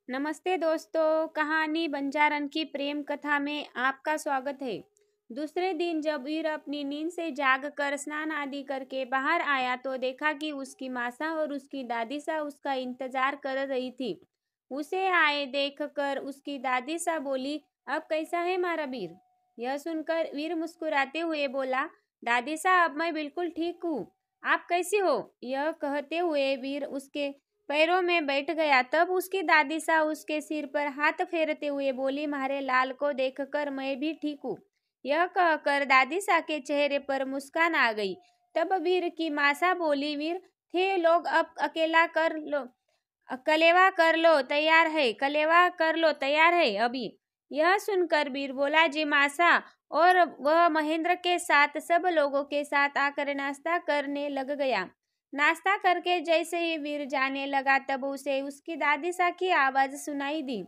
नमस्ते दोस्तों, कहानी बंजारन की प्रेम कथा में आपका स्वागत है। दूसरे दिन जब वीर अपनी नींद से जागकर स्नान आदि करके बाहर आया तो देखा कि उसकी मासा और उसकी दादी सा उसका इंतजार कर रही थी। उसे आए देखकर उसकी दादी सा बोली, अब कैसा है मारा वीर? यह सुनकर वीर मुस्कुराते हुए बोला, दादी सा अब मैं बिल्कुल ठीक हूँ। आप कैसी हो? यह कहते हुए वीर उसके पैरों में बैठ गया। तब उसकी दादी सा उसके सिर पर हाथ फेरते हुए बोली, मारे लाल को देखकर मैं भी ठीक हूँ। यह कहकर दादी सा के चेहरे पर मुस्कान आ गई। तब वीर की मासा बोली, वीर थे लोग अब अकेला कर लो, कलेवा कर लो तैयार है, कलेवा कर लो तैयार है अभी। यह सुनकर वीर बोला, जी मासा। और वह महेंद्र के साथ सब लोगों के साथ आकर नाश्ता करने लग गया। नाश्ता करके जैसे ही वीर जाने लगा तब उसे उसकी दादी सा की आवाज सुनाई दी।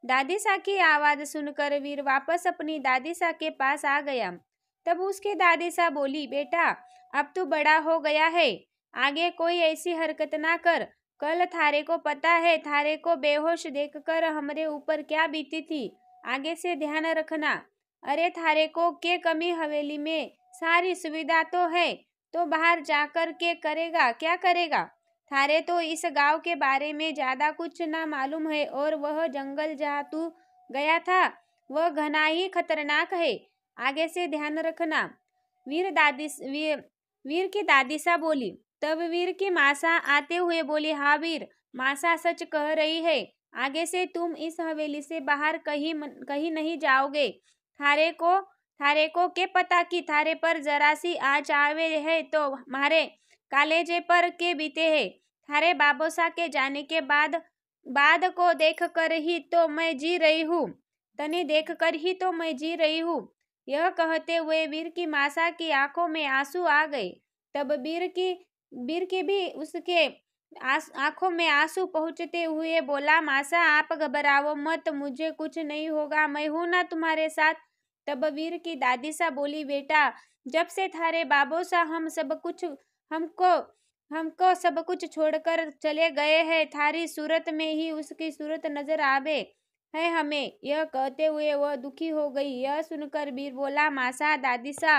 दादी सा की आवाज सुनकर वीर वापस अपनी दादी सा के पास आ गया। तब उसकी दादी सा बोली, बेटा अब तू बड़ा हो गया है, आगे कोई ऐसी हरकत ना कर। कल थारे को पता है थारे को बेहोश देखकर हमरे ऊपर क्या बीती थी, आगे से ध्यान रखना। अरे थारे को के कमी हवेली में सारी सुविधा तो है, तो बाहर जाकर के करेगा क्या करेगा? थारे तो इस गांव के बारे में ज्यादा कुछ ना मालूम है, और वह जंगल जहाँ तू गया था वह घना ही खतरनाक है, आगे से ध्यान रखना। वीर की दादी सा बोली। तब वीर की मासा आते हुए बोली, हाँ वीर, मासा सच कह रही है, आगे से तुम इस हवेली से बाहर कहीं नहीं जाओगे। थारे को के पता कि थारे पर जरा सी आँच आवे है तो मारे कालेजे पर के बीते है। थारे बाबोसा के जाने के बाद को देख कर ही तो मैं जी रही हूँ, तने देख कर ही तो मैं जी रही हूँ। यह कहते हुए वीर की मासा की आंखों में आंसू आ गए। तब वीर की भी उसके आंखों में आंसू पहुंचते हुए बोला, मासा आप घबराओ मत, मुझे कुछ नहीं होगा, मैं हूं ना तुम्हारे साथ। तब वीर की दादी सा बोली, बेटा जब से थारे बाबू सा हमको हमको सब कुछ छोड़कर चले गए हैं, थारी सूरत में ही उसकी सूरत नजर आवे है हमें। यह कहते हुए वह दुखी हो गई। यह सुनकर वीर बोला, मासा दादी सा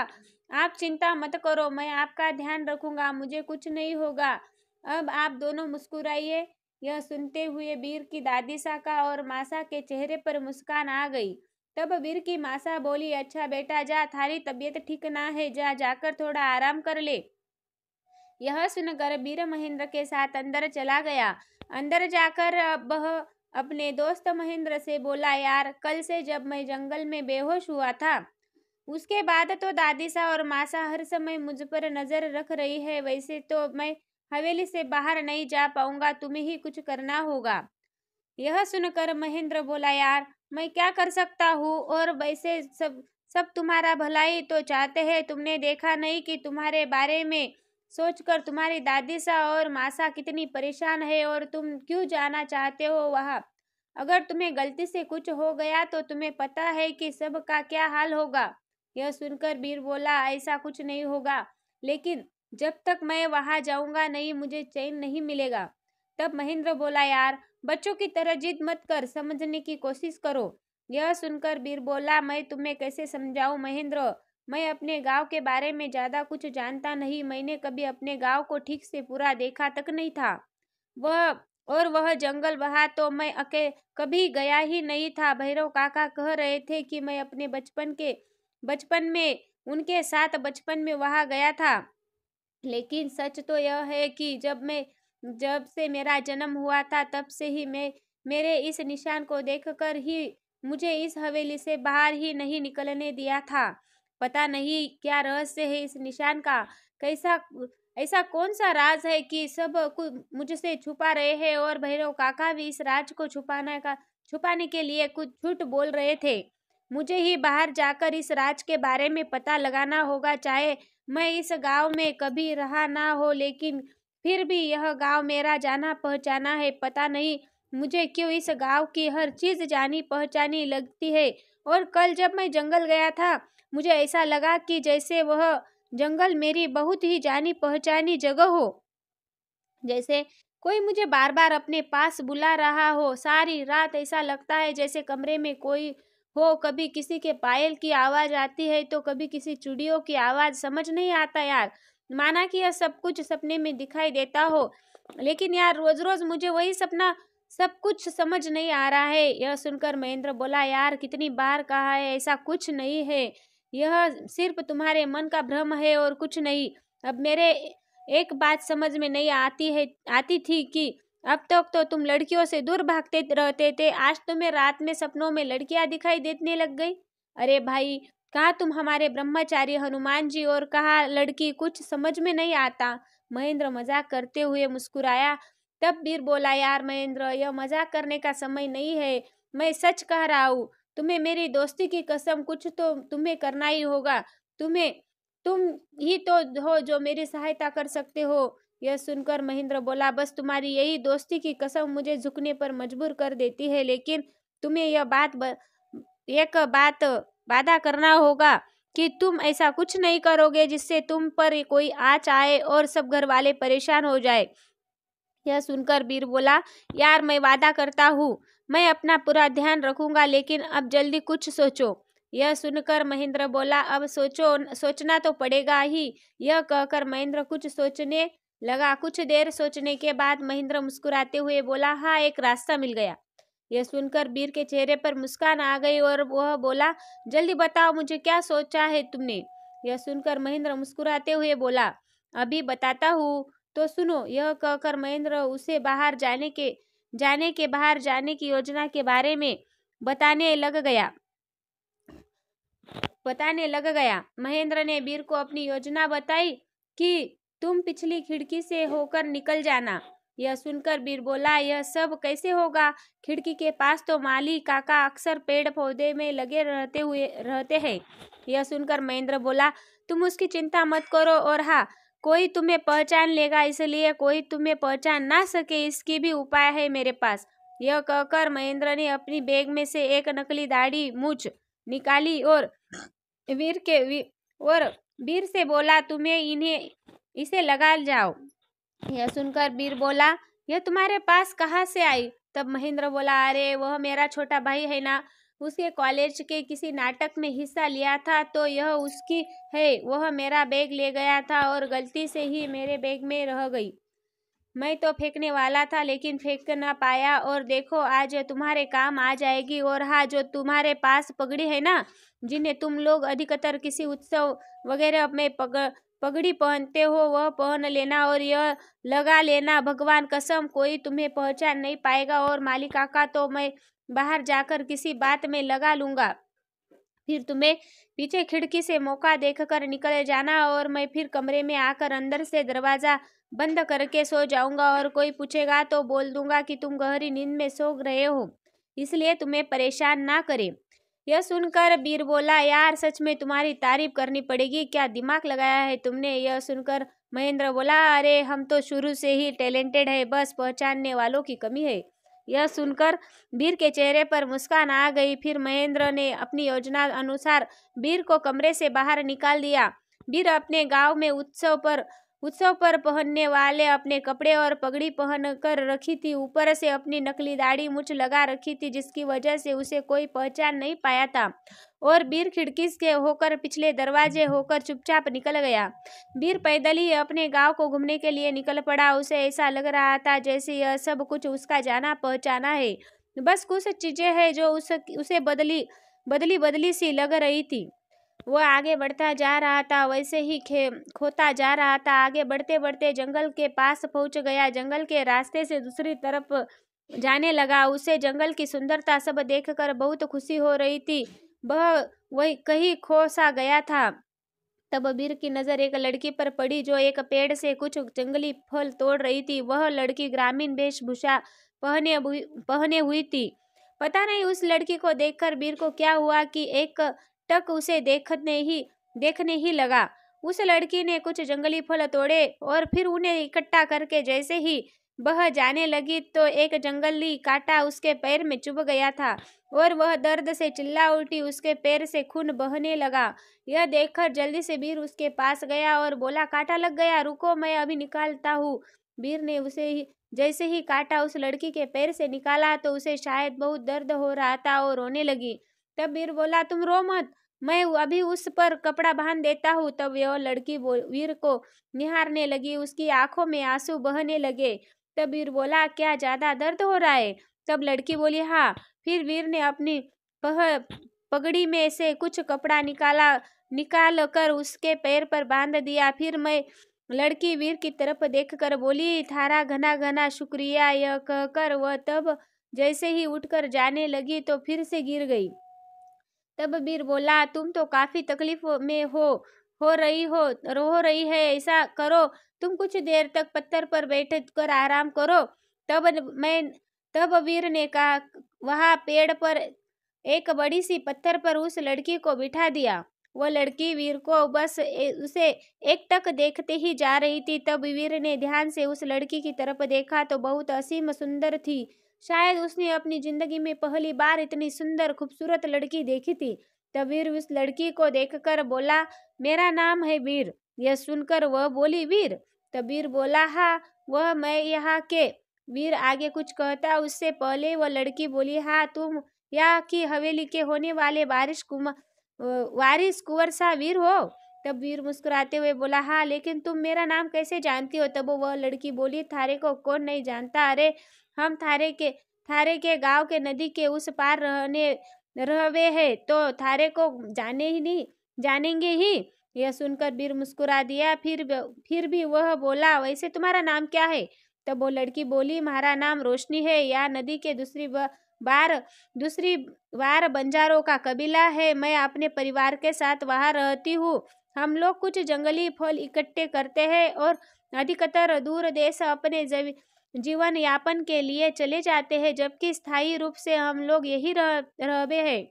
आप चिंता मत करो, मैं आपका ध्यान रखूंगा, मुझे कुछ नहीं होगा। अब आप दोनों मुस्कुराइए। यह सुनते हुए वीर की दादी सा का और मासा के चेहरे पर मुस्कान आ गई। तब वीर की मासा बोली, अच्छा बेटा जा, थारी तबीयत ठीक ना है, जा जाकर थोड़ा आराम कर ले। यह सुनकर वीर महेंद्र के साथ अंदर चला गया। अंदर जाकर वह अपने दोस्त महेंद्र से बोला, यार कल से जब मैं जंगल में बेहोश हुआ था उसके बाद तो दादी सा और मासा हर समय मुझ पर नजर रख रही है, वैसे तो मैं हवेली से बाहर नहीं जा पाऊंगा, तुम्हें ही कुछ करना होगा। यह सुनकर महेंद्र बोला, यार मैं क्या कर सकता हूँ, और वैसे सब सब तुम्हारा भलाई तो चाहते हैं, तुमने देखा नहीं कि तुम्हारे बारे में सोचकर तुम्हारी दादी सा और मासा कितनी परेशान है, और तुम क्यों जाना चाहते हो वहाँ? अगर तुम्हें गलती से कुछ हो गया तो तुम्हें पता है कि सब का क्या हाल होगा। यह सुनकर वीर बोला, ऐसा कुछ नहीं होगा, लेकिन जब तक मैं वहां जाऊंगा नहीं मुझे चैन नहीं मिलेगा। तब महेंद्र बोला, यार बच्चों की तरह जिद मत कर, समझने की कोशिश करो। यह सुनकर वीर बोला, मैं तुम्हें कैसे समझाऊं महेंद्र, मैं अपने गांव के बारे में ज्यादा कुछ जानता नहीं, मैंने कभी अपने गांव को ठीक से पूरा देखा तक नहीं था। वह वह जंगल वहां तो मैं कभी गया ही नहीं था। भैरव काका कह रहे थे कि मैं अपने बचपन में उनके साथ बचपन में वहां गया था, लेकिन सच तो यह है कि जब से मेरा जन्म हुआ था तब से ही मैं मेरे इस निशान को देखकर ही मुझे इस हवेली से बाहर ही नहीं निकलने दिया था। पता नहीं क्या रहस्य है इस निशान का, कैसा ऐसा कौन सा राज है कि सब कुछ मुझसे छुपा रहे हैं, और भैरव काका भी इस राज को छुपाने के लिए कुछ झूठ बोल रहे थे। मुझे ही बाहर जाकर इस राज के बारे में पता लगाना होगा, चाहे मैं इस गांव में कभी रहा ना हो, लेकिन फिर भी यह गांव मेरा जाना पहचाना है। पता नहीं मुझे क्यों इस गांव की हर चीज जानी पहचानी लगती है, और कल जब मैं जंगल गया था मुझे ऐसा लगा कि जैसे वह जंगल मेरी बहुत ही जानी पहचानी जगह हो, जैसे कोई मुझे बार बार अपने पास बुला रहा हो। सारी रात ऐसा लगता है जैसे कमरे में कोई हो। कभी किसी के पायल की आवाज आती है तो कभी किसी चूड़ियों की आवाज। समझ नहीं आता यार, माना कि यह सब कुछ सपने में दिखाई देता हो, लेकिन यार रोज रोज मुझे वही सपना। सब कुछ समझ नहीं आ रहा है। यह सुनकर महेंद्र बोला, यार कितनी बार कहा है, ऐसा कुछ नहीं है। यह सिर्फ तुम्हारे मन का भ्रम है और कुछ नहीं। अब मेरे एक बात समझ में नहीं आती थी कि अब तक तो तुम लड़कियों से दूर भागते रहते थे, आज तुम्हें रात में सपनों में लड़कियां दिखाई देने लग गई। अरे भाई, कहा तुम हमारे ब्रह्मचारी हनुमान जी और कहा लड़की, कुछ समझ में नहीं आता। महेंद्र मजाक करते हुए मुस्कुराया। तब वीर बोला, यार महेंद्र, यह मजाक करने का समय नहीं है, मैं सच कह रहा हूँ। तुम्हें मेरी दोस्ती की कसम, कुछ तो तुम्हें करना ही होगा। तुम्हें तुम ही तो हो जो मेरी सहायता कर सकते हो। यह सुनकर महेंद्र बोला, बस तुम्हारी यही दोस्ती की कसम मुझे झुकने पर मजबूर कर देती है, लेकिन तुम्हें एक बात वादा करना होगा कि तुम ऐसा कुछ नहीं करोगे जिससे तुम पर कोई आँच आए और सब घर वाले परेशान हो जाए। यह सुनकर वीर बोला, यार मैं वादा करता हूँ, मैं अपना पूरा ध्यान रखूंगा, लेकिन अब जल्दी कुछ सोचो। यह सुनकर महेंद्र बोला, अब सोचना तो पड़ेगा ही। यह कहकर महेंद्र कुछ सोचने लगा। कुछ देर सोचने के बाद महेंद्र मुस्कुराते हुए बोला, हाँ, एक रास्ता मिल गया। यह सुनकर वीर के चेहरे पर मुस्कान आ गई और वह बोला, जल्दी बताओ, मुझे क्या सोचा है तुमने। यह सुनकर महेंद्र मुस्कुराते हुए बोला, अभी बताता हूँ तो सुनो। यह कहकर महेंद्र उसे बाहर जाने की योजना के बारे में बताने लग गया। महेंद्र ने वीर को अपनी योजना बताई कि तुम पिछली खिड़की से होकर निकल जाना। यह सुनकर वीर बोला, यह सब कैसे होगा? खिड़की के पास तो माली काका अक्सर पेड़ पौधे में लगे रहते हैं। यह सुनकर महेंद्र बोला, तुम उसकी चिंता मत करो, और हाँ, कोई तुम्हें पहचान लेगा, इसलिए कोई तुम्हें पहचान ना सके इसकी भी उपाय है मेरे पास। यह कहकर महेंद्र ने अपनी बैग में से एक नकली दाढ़ी मूछ निकाली और वीर से बोला, तुम्हें इसे लगा जाओ। यह सुनकर वीर बोला, यह तुम्हारे पास कहाँ से आई? तब महेंद्र बोला, अरे वह मेरा छोटा भाई है ना, उसके कॉलेज के किसी नाटक में हिस्सा लिया था तो यह उसकी है। वह मेरा बैग ले गया था और गलती से ही मेरे बैग में रह गई। मैं तो फेंकने वाला था लेकिन फेंक ना पाया, और देखो आज तुम्हारे काम आ जाएगी। और हाँ, जो तुम्हारे पास पगड़ी है ना, जिन्हें तुम लोग अधिकतर किसी उत्सव वगैरह में पगड़ी पहनते हो, वह पहन लेना और यह लगा लेना, भगवान कसम कोई तुम्हें पहचान नहीं पाएगा। और मालिका का तो मैं बाहर जाकर किसी बात में लगा लूंगा, फिर तुम्हें पीछे खिड़की से मौका देखकर निकल जाना, और मैं फिर कमरे में आकर अंदर से दरवाजा बंद करके सो जाऊंगा, और कोई पूछेगा तो बोल दूंगा कि तुम गहरी नींद में सो रहे हो, इसलिए तुम्हें परेशान ना करे। यह सुनकर वीर बोला, यार सच में तुम्हारी तारीफ करनी पड़ेगी, क्या दिमाग लगाया है तुमने। यह सुनकर महेंद्र बोला, अरे हम तो शुरू से ही टैलेंटेड है, बस पहचानने वालों की कमी है। यह सुनकर वीर के चेहरे पर मुस्कान आ गई। फिर महेंद्र ने अपनी योजना अनुसार वीर को कमरे से बाहर निकाल दिया। वीर अपने गांव में उत्सव पर पहनने वाले अपने कपड़े और पगड़ी पहन कर रखी थी, ऊपर से अपनी नकली दाढ़ी मूछ लगा रखी थी, जिसकी वजह से उसे कोई पहचान नहीं पाया था। और वीर खिड़की से होकर पिछले दरवाजे होकर चुपचाप निकल गया। वीर पैदल ही अपने गांव को घूमने के लिए निकल पड़ा। उसे ऐसा लग रहा था जैसे यह सब कुछ उसका जाना पहचाना है, बस कुछ चीजें हैं जो उसे बदली सी लग रही थी। वह आगे बढ़ता जा रहा था, वैसे ही खोता जा रहा था। आगे बढ़ते बढ़ते जंगल के पास पहुंच गया। जंगल के रास्ते से दूसरी तरफ जाने लगा। उसे जंगल की सुंदरता सब देखकर बहुत खुशी हो रही थी। वह वही कहीं खो सा गया था। तब वीर की नजर एक लड़की पर पड़ी जो एक पेड़ से कुछ जंगली फल तोड़ रही थी। वह लड़की ग्रामीण वेशभूषा पहने हुई थी। पता नहीं उस लड़की को देखकर वीर को क्या हुआ कि एक टक उसे देखने ही लगा। उस लड़की ने कुछ जंगली फल तोड़े और फिर उन्हें इकट्ठा करके जैसे ही वह जाने लगी तो एक जंगली कांटा उसके पैर में चुभ गया था और वह दर्द से चिल्ला उठी। उसके पैर से खून बहने लगा। यह देखकर जल्दी से वीर उसके पास गया और बोला, कांटा लग गया, रुको मैं अभी निकालता हूँ। वीर ने उसे ही जैसे ही काटा उस लड़की के पैर से निकाला तो उसे शायद बहुत दर्द हो रहा था और रोने लगी। तब वीर बोला, तुम रो मत, मैं अभी उस पर कपड़ा बांध देता हूँ। तब यह लड़की वीर को निहारने लगी, उसकी आंखों में आंसू बहने लगे। तब वीर बोला, क्या ज्यादा दर्द हो रहा है? तब लड़की बोली, हाँ। फिर वीर ने अपनी पगड़ी में से कुछ कपड़ा निकाल कर उसके पैर पर बांध दिया। फिर मैं लड़की वीर की तरफ देखकर बोली, थारा घना घना शुक्रिया। यह कहकर वह तब जैसे ही उठकर जाने लगी तो फिर से गिर गई। तब वीर बोला, तुम तो काफी तकलीफ में हो रही है, ऐसा करो, तुम कुछ देर तक पत्थर पर बैठ कर आराम करो। तब वीर ने कहा, वहां पेड़ पर एक बड़ी सी पत्थर पर उस लड़की को बिठा दिया। वह लड़की वीर को बस उसे एकटक देखते ही जा रही थी। तब वीर ने ध्यान से उस लड़की की तरफ देखा तो बहुत असीम सुंदर थी। शायद उसने अपनी जिंदगी में पहली बार इतनी सुंदर खूबसूरत लड़की देखी थी। तब वीर उस लड़की को देखकर बोला, मेरा नाम है वीर। यह सुनकर वह बोली, वीर? तब वीर बोला, हाँ, वह मैं यहाँ के। वीर आगे कुछ कहता उससे पहले वह लड़की बोली, हाँ, तुम यहाँ की हवेली के होने वाले वारिस कुंवर शाह वीर हो? तब वीर मुस्कुराते हुए बोला, हाँ, लेकिन तुम मेरा नाम कैसे जानती हो? तब वह लड़की बोली, थारे को कौन नहीं जानता? अरे हम थारे के गांव के नदी के उस पार रहवे है तो थारे को जानेंगे ही। यह सुनकर वीर मुस्कुरा दिया। फिर भी वह बोला, वैसे तुम्हारा नाम क्या है? तब वो लड़की बोली, हमारा नाम रोशनी है। यह नदी के दूसरी बार बंजारों का कबीला है। मैं अपने परिवार के साथ वहां रहती हूँ। हम लोग कुछ जंगली फल इकट्ठे करते हैं और अधिकतर दूर देश अपने जीवन यापन के लिए चले जाते हैं, जबकि स्थायी रूप से हम लोग यही रहते हैं।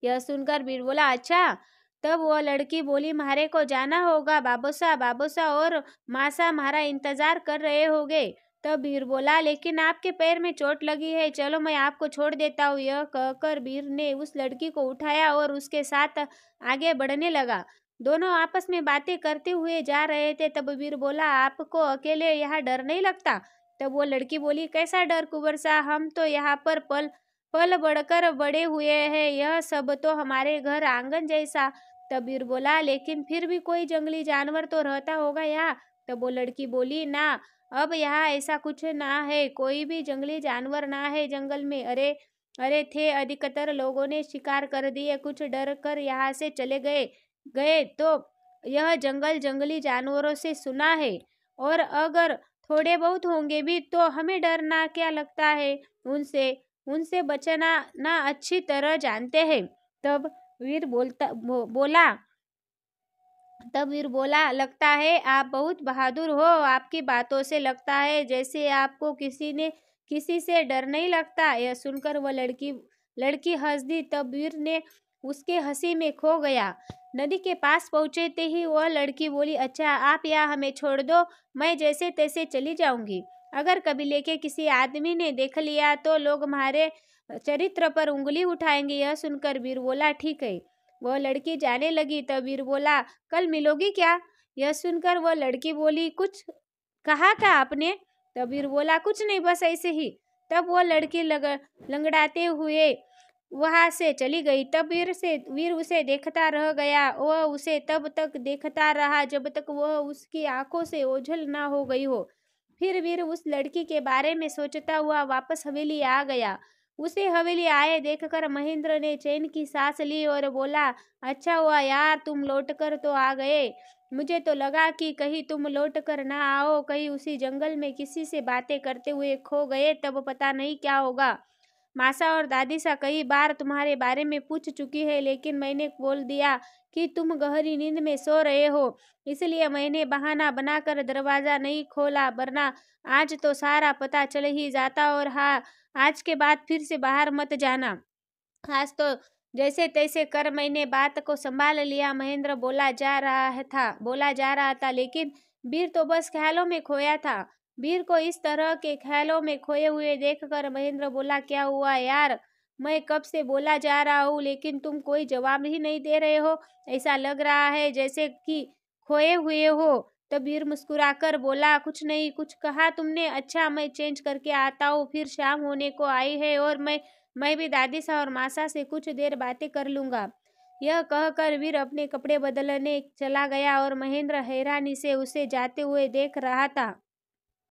यह सुनकर वीर बोला, अच्छा। तब वह लड़की बोली, म्हारे को जाना होगा, बाबोसा और मासा हमारा इंतजार कर रहे होंगे। तब वीर बोला, लेकिन आपके पैर में चोट लगी है, चलो मैं आपको छोड़ देता हूँ। यह कहकर वीर ने उस लड़की को उठाया और उसके साथ आगे बढ़ने लगा। दोनों आपस में बातें करते हुए जा रहे थे। तब वीर बोला, आपको अकेले यहाँ डर नहीं लगता? तब वो लड़की बोली, कैसा डर कुंवर साहब, हम तो यहाँ पर पल बढ़कर बड़े हुए हैं, यह सब तो हमारे घर आंगन जैसा। तब वीर बोला, लेकिन फिर भी कोई जंगली जानवर तो रहता होगा यहाँ? तब वो लड़की बोली, ना, अब यहाँ ऐसा कुछ ना है, कोई भी जंगली जानवर ना है जंगल में। अरे थे, अधिकतर लोगों ने शिकार कर दिए, कुछ डर कर यहाँ से चले गए तो यह जंगल जंगली जानवरों से सुना है, और अगर थोड़े बहुत होंगे भी तो हमें डरना क्या लगता है, उनसे बचना ना अच्छी तरह जानते हैं। तब वीर बोला तब वीर बोला, लगता है आप बहुत बहादुर हो, आपकी बातों से लगता है जैसे आपको किसी से डर नहीं लगता। यह सुनकर वह लड़की हंस दी। तब वीर ने उसके हंसी में खो गया। नदी के पास पहुंचते ही वह लड़की बोली, अच्छा, आप यहाँ हमें छोड़ दो, मैं जैसे तैसे चली जाऊंगी। अगर कबीले के किसी आदमी ने देख लिया तो लोग हमारे चरित्र पर उंगली उठाएंगे। यह सुनकर वीर बोला, ठीक है। वह लड़की जाने लगी। तब वीर बोला, कल मिलोगी क्या? यह सुनकर वह लड़की बोली, कुछ कहा था आपने? तब वीर बोला, कुछ नहीं, बस ऐसे ही। तब वह लड़की लंगड़ाते हुए वहां से चली गई। तब वीर उसे देखता रह गया। वह उसे तब तक देखता रहा जब तक वह उसकी आंखों से ओझल ना हो गई हो। फिर वीर उस लड़की के बारे में सोचता हुआ वापस हवेली आ गया। उसे हवेली आए देखकर महेंद्र ने चैन की सांस ली और बोला, अच्छा हुआ यार, तुम लौटकर तो आ गए। मुझे तो लगा कि कहीं तुम लौट कर ना आओ, कहीं उसी जंगल में किसी से बातें करते हुए खो गए, तब पता नहीं क्या होगा। मासा और दादीसा कई बार तुम्हारे बारे में पूछ चुकी है, लेकिन मैंने बोल दिया कि तुम गहरी नींद में सो रहे हो, इसलिए मैंने बहाना बनाकर दरवाजा नहीं खोला, वरना आज तो सारा पता चल ही जाता। और हाँ, आज के बाद फिर से बाहर मत जाना। आज तो जैसे तैसे कर मैंने बात को संभाल लिया। महेंद्र बोला जा रहा था, लेकिन वीर तो बस ख्यालों में खोया था। वीर को इस तरह के ख्यालों में खोए हुए देखकर महेंद्र बोला, क्या हुआ यार, मैं कब से बोला जा रहा हूँ, लेकिन तुम कोई जवाब ही नहीं दे रहे हो। ऐसा लग रहा है जैसे कि खोए हुए हो। तब वीर मुस्कुराकर बोला, कुछ नहीं, कुछ कहा तुमने? अच्छा, मैं चेंज करके आता हूँ, फिर शाम होने को आई है और मैं भी दादी सा और मासा से कुछ देर बातें कर लूंगा। यह कहकर वीर अपने कपड़े बदलने चला गया और महेंद्र हैरानी से उसे जाते हुए देख रहा था।